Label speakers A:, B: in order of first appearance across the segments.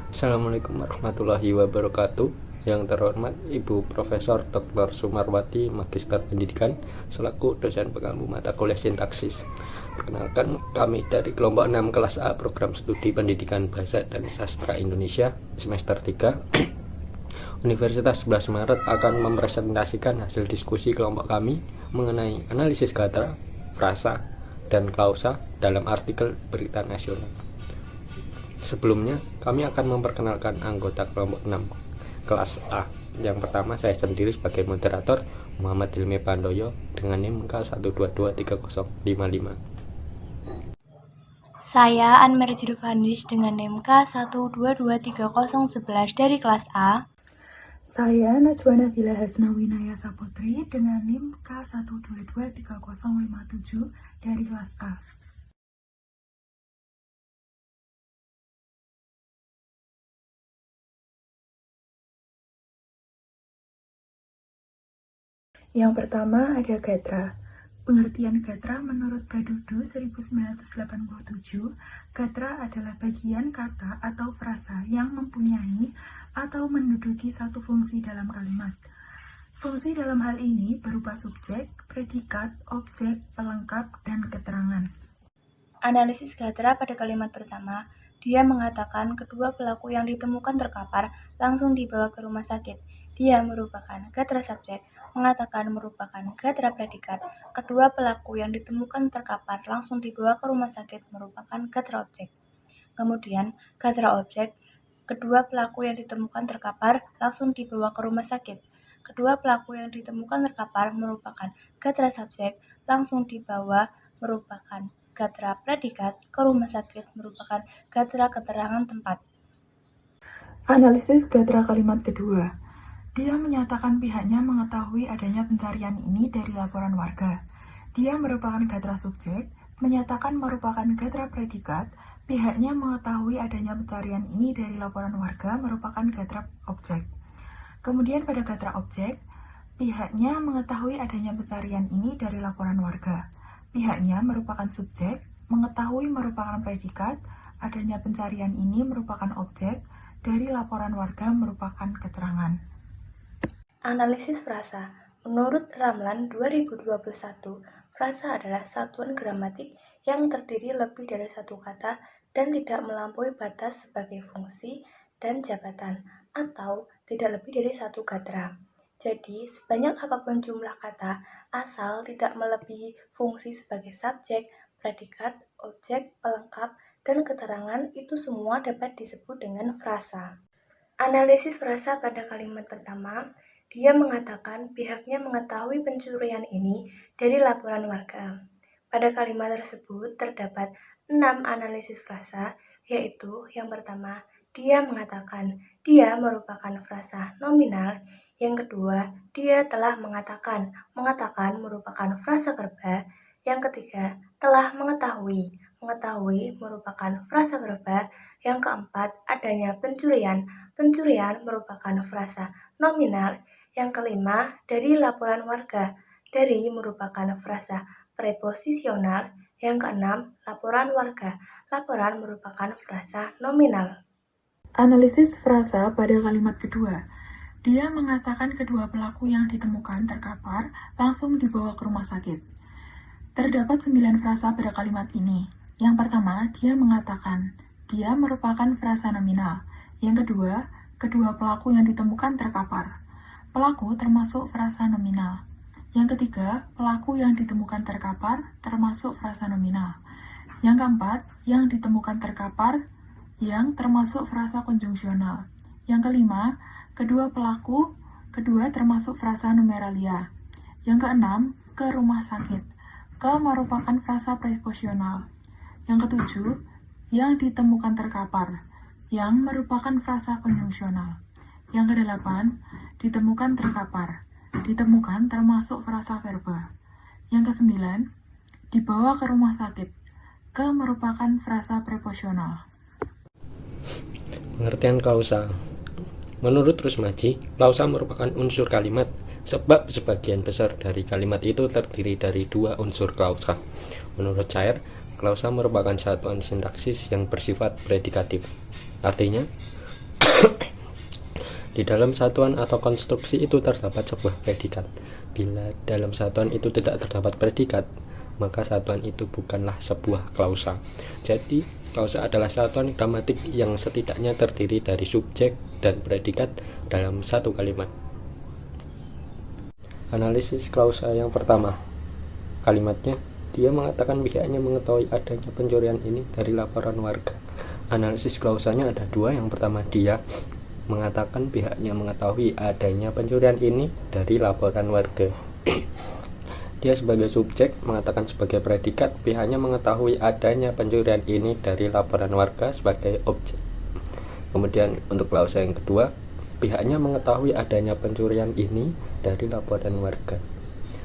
A: Assalamualaikum warahmatullahi wabarakatuh. Yang terhormat Ibu Profesor Dr. Sumarwati, Magister Pendidikan, selaku dosen pengampu mata kuliah sintaksis. Perkenalkan, kami dari kelompok 6 kelas A program studi Pendidikan Bahasa dan Sastra Indonesia semester 3 Universitas 11 Maret akan mempresentasikan hasil diskusi kelompok kami mengenai analisis kata, frasa, dan klausa dalam artikel berita nasional. Sebelumnya, kami akan memperkenalkan anggota kelompok 6 kelas A. Yang pertama, saya sendiri sebagai moderator, Muhammad Hilmi Pandoyo, dengan NIM K1223055.
B: Saya Anmer Jirvanis dengan NIM K1223011 dari kelas A.
C: Saya Najwa Nabila Hasnawinaya Saputri dengan NIM K1223057 dari kelas A. Yang pertama ada gatra. Pengertian gatra menurut Badudu 1987, gatra adalah bagian kata atau frasa yang mempunyai atau menduduki satu fungsi dalam kalimat. Fungsi dalam hal ini berupa subjek, predikat, objek, pelengkap, dan keterangan.
B: Analisis gatra pada kalimat pertama, dia mengatakan kedua pelaku yang ditemukan terkapar langsung dibawa ke rumah sakit. Dia merupakan gatra subjek, mengatakan merupakan gatra predikat. Kedua pelaku yang ditemukan terkapar langsung dibawa ke rumah sakit merupakan gatra objek. Kemudian, gatra objek, kedua pelaku yang ditemukan terkapar langsung dibawa ke rumah sakit. Kedua pelaku yang ditemukan terkapar merupakan gatra subjek, langsung dibawa merupakan gatra predikat, ke rumah sakit merupakan gatra keterangan tempat.
C: Analisis gatra kalimat kedua. Dia menyatakan pihaknya mengetahui adanya pencarian ini dari laporan warga. Dia merupakan gatra subjek, menyatakan merupakan gatra predikat, pihaknya mengetahui adanya pencarian ini dari laporan warga merupakan gatra objek. Kemudian pada gatra objek, pihaknya mengetahui adanya pencarian ini dari laporan warga. Pihaknya merupakan subjek, mengetahui merupakan predikat, adanya pencarian ini merupakan objek, dari laporan warga merupakan keterangan.
B: Analisis frasa. Menurut Ramlan 2021, frasa adalah satuan gramatik yang terdiri lebih dari satu kata dan tidak melampaui batas sebagai fungsi dan jabatan, atau tidak lebih dari satu gatra. Jadi, sebanyak apapun jumlah kata, asal tidak melebihi fungsi sebagai subjek, predikat, objek, pelengkap, dan keterangan, itu semua dapat disebut dengan frasa. Analisis frasa pada kalimat pertama, dia mengatakan pihaknya mengetahui pencurian ini dari laporan warga. Pada kalimat tersebut terdapat 6 analisis frasa, yaitu yang pertama, dia mengatakan, dia merupakan frasa nominal. Yang kedua, dia telah mengatakan merupakan frasa verba. Yang ketiga, telah mengetahui merupakan frasa verba. Yang keempat, adanya pencurian merupakan frasa nominal. Yang kelima, dari laporan warga, dari merupakan frasa preposisional. Yang keenam, laporan warga, laporan merupakan frasa nominal.
C: Analisis frasa pada kalimat kedua. Dia mengatakan kedua pelaku yang ditemukan terkapar langsung dibawa ke rumah sakit. Terdapat 9 frasa pada kalimat ini. Yang pertama, dia mengatakan, dia merupakan frasa nominal. Yang kedua, kedua pelaku yang ditemukan terkapar. Pelaku termasuk frasa nominal. Yang ketiga, pelaku yang ditemukan terkapar termasuk frasa nominal. Yang keempat, yang ditemukan terkapar yang termasuk frasa konjungsional. Yang kelima, kedua pelaku kedua termasuk frasa numeralia. Yang keenam, ke rumah sakit. Ke merupakan frasa preposisional. Yang ketujuh, yang ditemukan terkapar, yang merupakan frasa konjungsional. Yang kedelapan, ditemukan terkapar, ditemukan termasuk frasa verba. Yang kesembilan, dibawa ke rumah sakit, ke merupakan frasa preposisional.
A: Pengertian klausa. Menurut Rusmaji, klausa merupakan unsur kalimat sebab sebagian besar dari kalimat itu terdiri dari dua unsur klausa. Menurut Cair, klausa merupakan satuan sintaksis yang bersifat predikatif. Artinya, Di dalam satuan atau konstruksi itu terdapat sebuah predikat. Bila dalam satuan itu tidak terdapat predikat, maka satuan itu bukanlah sebuah klausa. Jadi, klausa adalah satuan gramatik yang setidaknya terdiri dari subjek dan predikat dalam satu kalimat. Analisis klausa yang pertama. Kalimatnya, dia mengatakan pihaknya mengetahui adanya pencurian ini dari laporan warga. Analisis klausanya ada dua. Yang pertama, dia mengatakan pihaknya mengetahui adanya pencurian ini dari laporan warga. Dia sebagai subjek mengatakan sebagai predikat pihaknya mengetahui adanya pencurian ini dari laporan warga sebagai objek. Kemudian untuk klausa yang kedua, pihaknya mengetahui adanya pencurian ini dari laporan warga.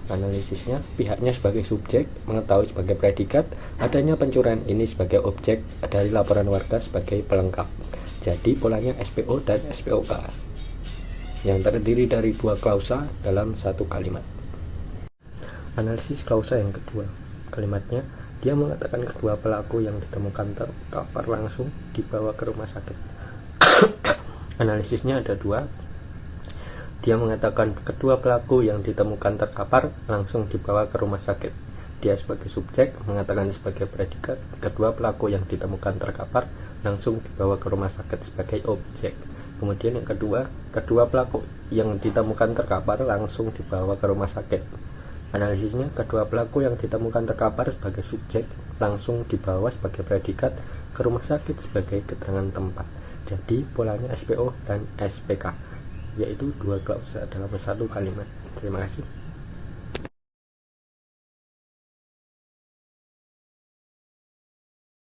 A: Analisisnya, pihaknya sebagai subjek mengetahui sebagai predikat adanya pencurian ini sebagai objek dari laporan warga sebagai pelengkap. Jadi polanya SPO dan SPOK yang terdiri dari dua klausa dalam satu kalimat. Analisis klausa yang kedua. Kalimatnya, dia mengatakan kedua pelaku yang ditemukan terkapar langsung dibawa ke rumah sakit. Analisisnya ada dua. Dia mengatakan kedua pelaku yang ditemukan terkapar langsung dibawa ke rumah sakit. Dia sebagai subjek mengatakan sebagai predikat kedua pelaku yang ditemukan terkapar langsung dibawa ke rumah sakit sebagai objek. Kemudian yang kedua, kedua pelaku yang ditemukan terkapar langsung dibawa ke rumah sakit. Analisisnya, kedua pelaku yang ditemukan terkapar sebagai subjek langsung dibawa sebagai predikat ke rumah sakit sebagai keterangan tempat. Jadi polanya SPO dan SPK, yaitu dua klausa dalam satu kalimat. Terima kasih.